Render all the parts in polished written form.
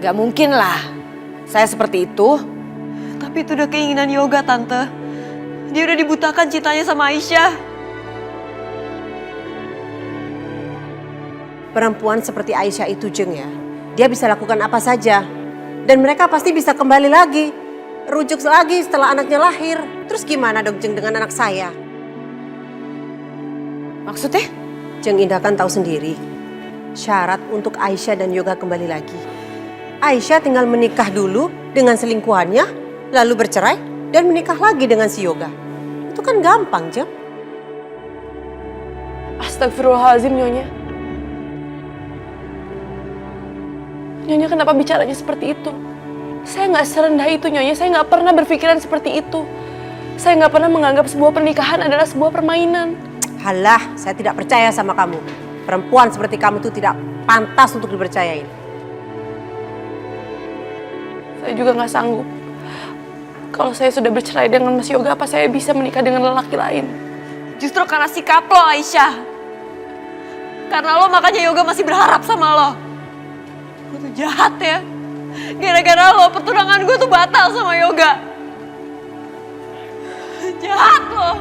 Gak mungkin lah saya seperti itu. Tapi itu udah keinginan Yoga, Tante. Dia udah dibutakan cintanya sama Aisyah. Perempuan seperti Aisyah itu, Jeng, ya. Dia bisa lakukan apa saja. Dan mereka pasti bisa kembali lagi. Rujuk lagi setelah anaknya lahir. Terus gimana dong, Jeng, dengan anak saya? Maksudnya? Jeng Indah kan tahu sendiri. Syarat untuk Aisyah dan Yoga kembali lagi. Aisyah tinggal menikah dulu dengan selingkuhannya, lalu bercerai dan menikah lagi dengan si Yoga. Itu kan gampang, Jeng. Astagfirullahaladzim, Nyonya. Nyonya kenapa bicaranya seperti itu? Saya nggak serendah itu, Nyonya. Saya nggak pernah berpikiran seperti itu. Saya nggak pernah menganggap sebuah pernikahan adalah sebuah permainan. Halah, saya tidak percaya sama kamu. Perempuan seperti kamu itu tidak pantas untuk dipercayain. Saya juga nggak sanggup. Kalau saya sudah bercerai dengan Mas Yoga, apa saya bisa menikah dengan lelaki lain? Justru karena sikap lo, Aisyah. Karena lo makanya Yoga masih berharap sama lo. Lo tuh jahat ya. Gara-gara lo pertunangan gue tuh batal sama Yoga. Jahat lo.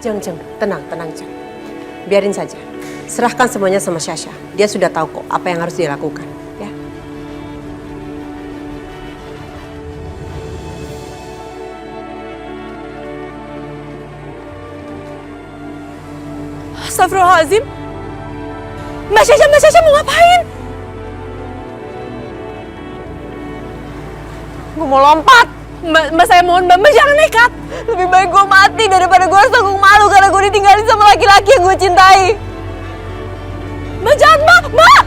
Jeng, tenang, Jeng. Biarin saja. Serahkan semuanya sama Syasha. Dia sudah tahu kok apa yang harus dilakukan. Ya. Astagfirullahaladzim. Mbak Syasha mau ngapain? Gue mau lompat. Mbak saya mohon, Mbak jangan nekat. Lebih baik gue mati daripada gue harus tanggung malu karena gue ditinggalin sama laki-laki yang gue cintai. Mbak jangan, Mbak!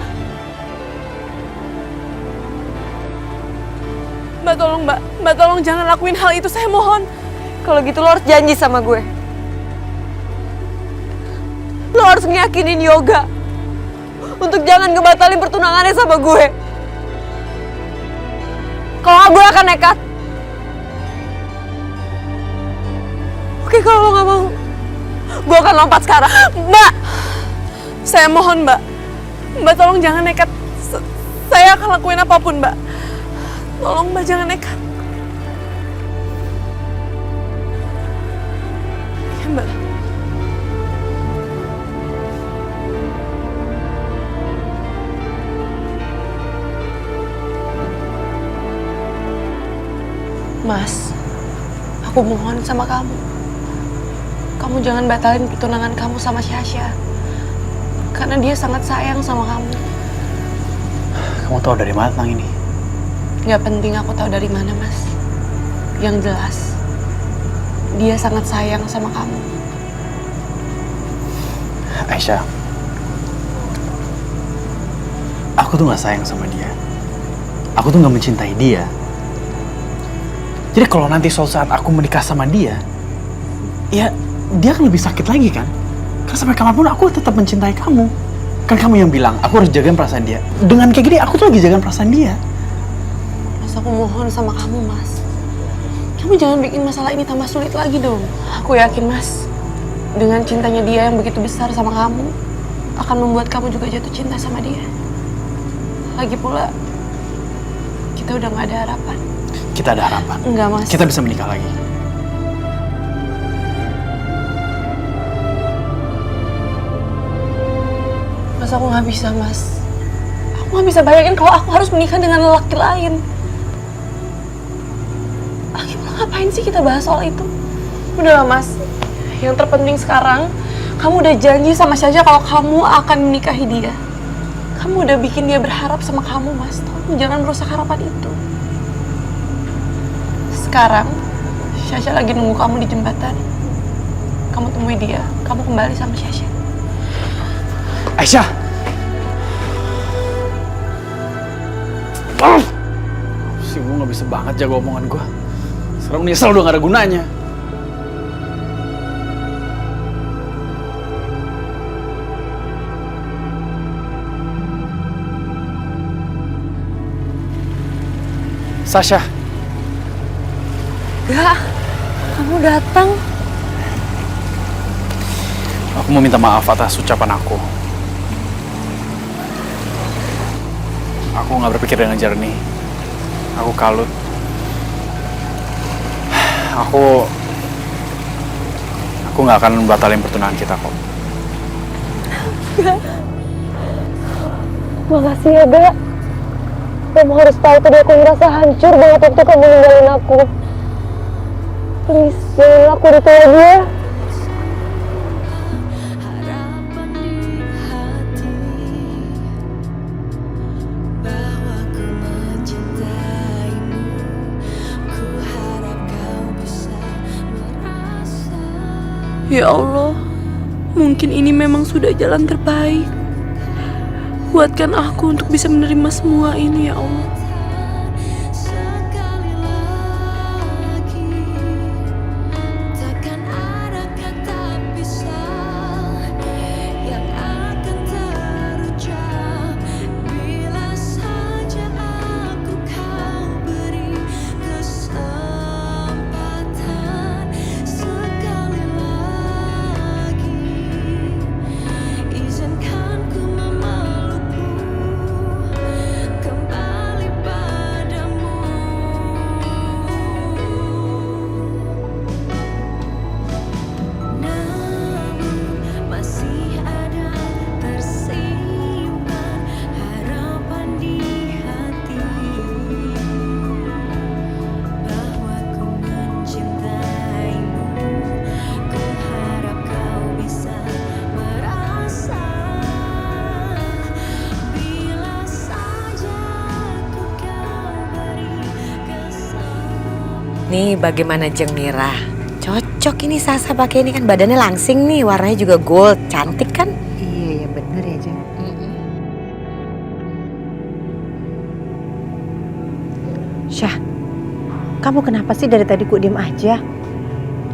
Mbak tolong, Mbak tolong jangan lakuin hal itu, saya mohon. Kalau gitu lo harus janji sama gue. Lo harus ngeyakinin Yoga untuk jangan ngebatalin pertunangannya sama gue. Kalau gue akan nekat. Oke, kalau lo gak mau, gue akan lompat sekarang. Mbak! Saya mohon, Mbak. Mbak tolong jangan nekat. Saya akan lakuin apapun, Mbak. Tolong, Mbak jangan nekat. Ya, Mbak. Mas, aku mohon sama kamu. Kamu jangan batalin pertunangan kamu sama Syasha. Karena dia sangat sayang sama kamu. Kamu tahu dari mana tentang ini? Gak penting aku tahu dari mana, Mas. Yang jelas, dia sangat sayang sama kamu. Aisyah, aku tuh gak sayang sama dia. Aku tuh gak mencintai dia. Jadi kalau nanti suatu saat aku menikah sama dia, ya dia akan lebih sakit lagi kan? Karena sampai kapanpun aku tetap mencintai kamu. Kan kamu yang bilang, aku harus jagain perasaan dia. Dengan kayak gini, aku tuh lagi jagain perasaan dia. Mas, aku mohon sama kamu, Mas. Kamu jangan bikin masalah ini tambah sulit lagi dong. Aku yakin, Mas, dengan cintanya dia yang begitu besar sama kamu, akan membuat kamu juga jatuh cinta sama dia. Lagi pula, kita udah gak ada harapan. Kita ada harapan. Enggak, Mas. Kita bisa menikah lagi. Mas, aku gak bisa, Mas. Aku gak bisa bayangin kalau aku harus menikah dengan lelaki lain. Akhirnya ngapain sih kita bahas soal itu? Udahlah, Mas. Yang terpenting sekarang, kamu udah janji sama Syasha kalau kamu akan menikahi dia. Kamu udah bikin dia berharap sama kamu, Mas. Tolong jangan merusak harapan itu. Sekarang, Syasha lagi nunggu kamu di jembatan. Kamu temui dia, kamu kembali sama Syasha. Aisyah! Si gue gak bisa banget jaga omongan gue. Sekarang nyesel udah gak ada gunanya. Sasha. Gak, kamu datang. Aku mau minta maaf atas ucapan aku. Aku nggak berpikir dengan jernih. Aku kalut. Aku nggak akan batalin pertunangan kita kok. Makasih ya, Ga. Kamu harus tahu tadi aku ngerasa hancur banget waktu kamu ninggalin aku. Please, jangan lakuin itu lagi ya. Ya Allah, mungkin ini memang sudah jalan terbaik. Kuatkan aku untuk bisa menerima semua ini, ya Allah. Nih bagaimana Jeng Mira? Cocok ini Sasa pakai ini kan badannya langsing nih, warnanya juga gold, cantik kan? Iya, ya bener ya, Jeng. Syah, kamu kenapa sih dari tadi kok diem aja?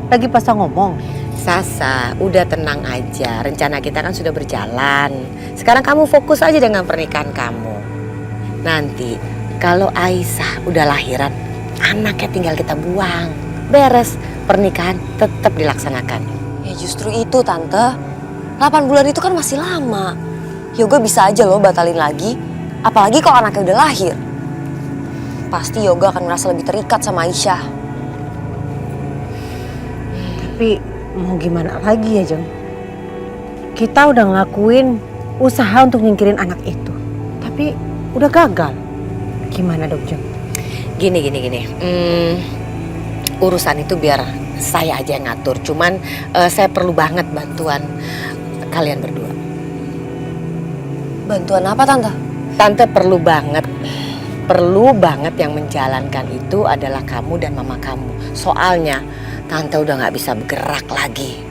Lagi pasang ngomong. Sasa, udah tenang aja. Rencana kita kan sudah berjalan. Sekarang kamu fokus aja dengan pernikahan kamu. Nanti kalau Aisyah udah lahiran, anaknya tinggal kita buang. Beres, pernikahan tetap dilaksanakan. Ya justru itu Tante. 8 bulan itu kan masih lama. Yoga bisa aja loh batalin lagi. Apalagi kalau anaknya udah lahir. Pasti Yoga akan merasa lebih terikat sama Aisyah. Tapi mau gimana lagi ya, Jeng? Kita udah ngelakuin usaha untuk nyingkirin anak itu. Tapi udah gagal. Gimana dong, Jeng? Gini. Urusan itu biar saya aja yang ngatur. Cuman saya perlu banget bantuan kalian berdua. Bantuan apa Tante? Tante perlu banget yang menjalankan itu adalah kamu dan mama kamu. Soalnya Tante udah gak bisa bergerak lagi.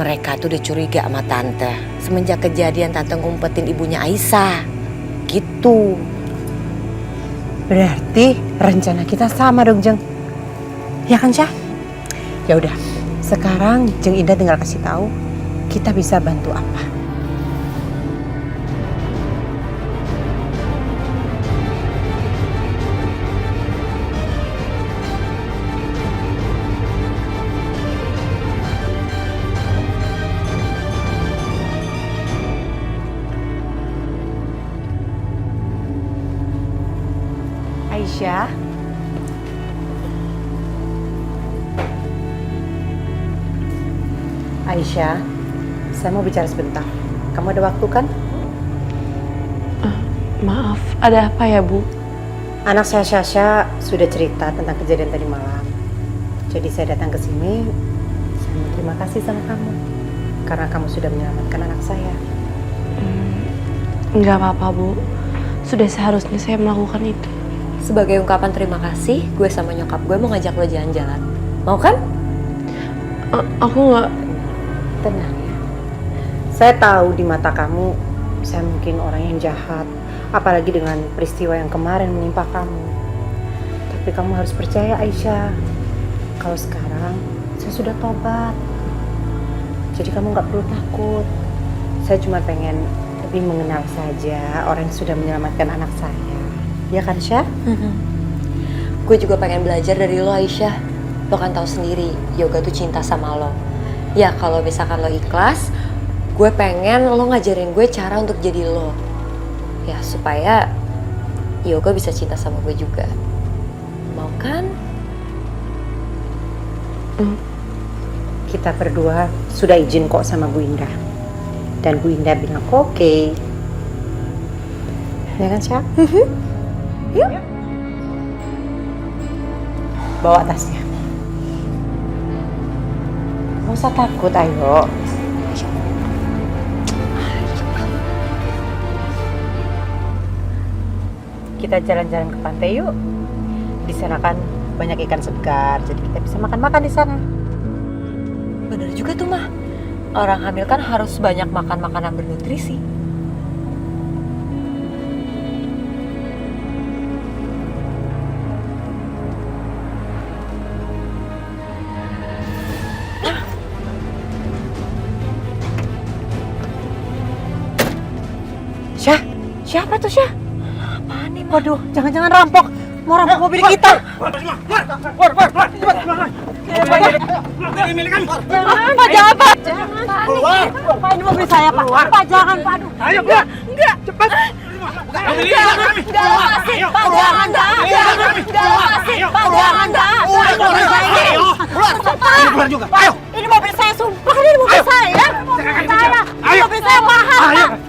Mereka tuh udah curiga sama Tante semenjak kejadian Tante ngumpetin ibunya Aisyah. Gitu. Berarti rencana kita sama dong, Jeng. Ya kan, Syah? Ya udah. Sekarang Jeng Indah tinggal kasih tahu kita bisa bantu apa. Aisyah. Aisyah, saya mau bicara sebentar. Kamu ada waktu kan? Maaf, ada apa ya, Bu? Anak saya Syasha sudah cerita tentang kejadian tadi malam. Jadi saya datang ke sini, saya mau terima kasih sama kamu. Karena kamu sudah menyelamatkan anak saya. Nggak apa-apa, Bu. Sudah seharusnya saya melakukan itu. Sebagai ungkapan terima kasih, gue sama nyokap gue mau ngajak lo jalan-jalan. Mau kan? Aku nggak... Tenang ya. Saya tahu di mata kamu, saya mungkin orang yang jahat. Apalagi dengan peristiwa yang kemarin menimpa kamu. Tapi kamu harus percaya Aisyah. Kalau sekarang, saya sudah tobat. Jadi kamu nggak perlu takut. Saya cuma pengen lebih mengenal saja orang yang sudah menyelamatkan anak saya. Ya kan, Syah? Gue juga pengen belajar dari lo Aisyah. Lo kan tahu sendiri, Yoga tuh cinta sama lo. Ya kalau misalkan lo ikhlas, gue pengen lo ngajarin gue cara untuk jadi lo. Ya supaya Yoga bisa cinta sama gue juga. Mau kan? Kita berdua sudah izin kok sama Bu Indah. Dan Bu Indah bilang oke. Ya kan, Syah? Yuk. Bawa tasnya. Nggak usah takut, ayo. Kita jalan-jalan ke pantai yuk. Di sana kan banyak ikan segar, jadi kita bisa makan-makan di sana. Bener juga tuh mah. Orang hamil kan harus banyak makan makanan bernutrisi. Syah, siapa tuh Syah? Apaan nih? Waduh, jangan-jangan rampok. Mau rampok mobil kita. Pak, jangan Pak. Jangan. Pak, ini mobil saya Pak. Pak, jangan Pak. Aduh. Ayo, enggak. Cepat. Jangan. Pak, jangan. Pak, jangan. Mobil saya. Keluar juga. Ayo. Ini mobil saya, sumpah ini mobil saya. Ini mobil saya mahal.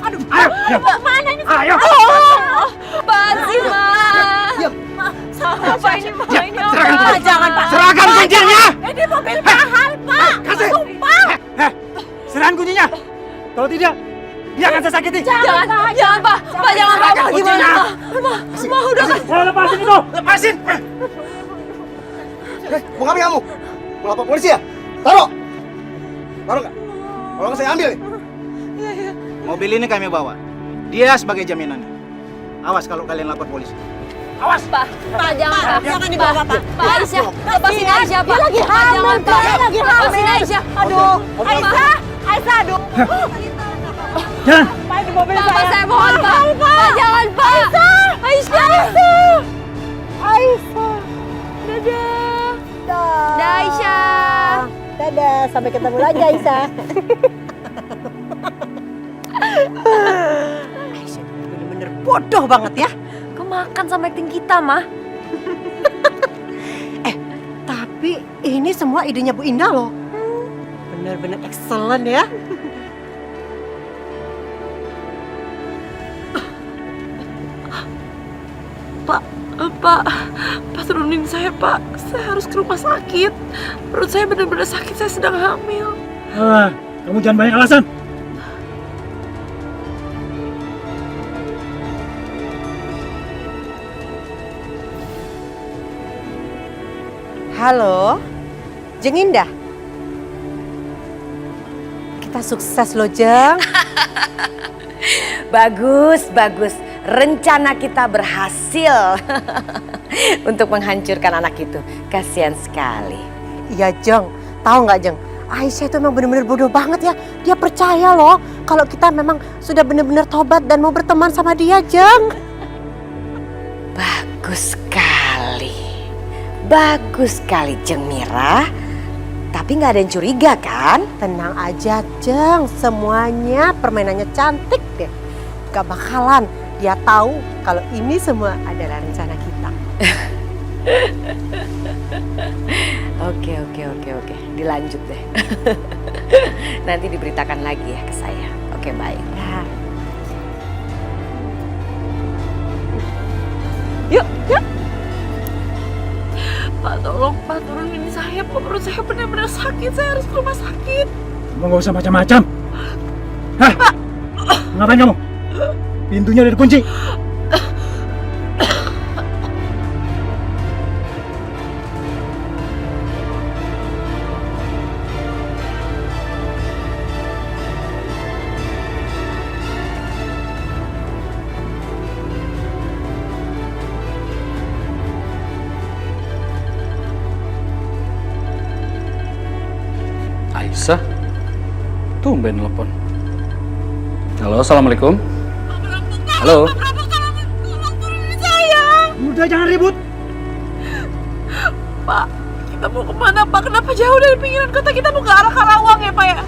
Aduh. Ayo. Mana ini? Ayo. Apaan sih, Ma? Apa ini, Ma? Ini apa? Jangan Pak. Serahkan kuncinya! Ini mobil mahal Pak. Kasih! Sumpah. Serahkan kuncinya! Kalau tidak, dia akan saya sakiti! Jangan, Pak. Pak, jangan, Pak. Gimana, Ma, udah kan? Lepasin itu! Lepasin! Mau ngapain kamu? Mau lapor polisi ya? Taruh! Taruh nggak? Kalau nggak saya ambil nih. Mobil ini kami bawa. Dia sebagai jaminannya. Awas kalau kalian lapor polisi. Awas! Pak, jangan, Pak. Jangan dibawa Pak. Pak, Aisyah, lepasin Aisyah, Pak. Dia lagi Pak, hamil jangan, Pak. Dia lagi hamil. Lepasin Aisyah. Aduh. Aisyah, aduh. Jangan! Pak, ini mobil Pak, saya. saya mohon, Pak. Pak, jangan, Pak. Aisyah. Aisyah. Dadah. Dadah. Aisyah. Dadah, sampai ketemu lagi Aisyah. Aisyah bener-bener bodoh banget ya. Kemakan sama acting kita, mah. Tapi ini semua idenya Bu Indah loh. Bener-bener excellent ya. Pak, turunin saya Pak. Saya harus ke rumah sakit. Perut saya benar-benar sakit, saya sedang hamil. Kamu jangan banyak alasan. Halo, Jeng Indah. Kita sukses loh Jeng. Bagus, bagus. Rencana kita berhasil untuk menghancurkan anak itu. Kasihan sekali. Iya Jeng, tahu nggak Jeng? Aisyah itu memang benar-benar bodoh banget ya. Dia percaya loh kalau kita memang sudah benar-benar tobat dan mau berteman sama dia Jeng. Bagus sekali. Bagus sekali Jeng Mira. Tapi nggak ada yang curiga kan? Tenang aja Jeng, semuanya permainannya cantik deh. Gak bakalan dia tahu kalau ini semua adalah rencana kita. Oke. Dilanjut deh. Nanti diberitakan lagi ya ke saya. Oke, baik. Ya. Yuk. Pak, tolong Pak, turunin saya. Pak, perut saya benar-benar sakit. Saya harus ke rumah sakit. Kamu nggak usah macam-macam. Hah? Ngapain kamu? Pintunya udah dikunci. Aisyah? Tumben telepon. Halo, assalamualaikum. Halo. Udah jangan ribut. Pak, kita mau kemana Pak? Kenapa jauh dari pinggiran kota? Kita mau ke arah Karawang ya Pak ya?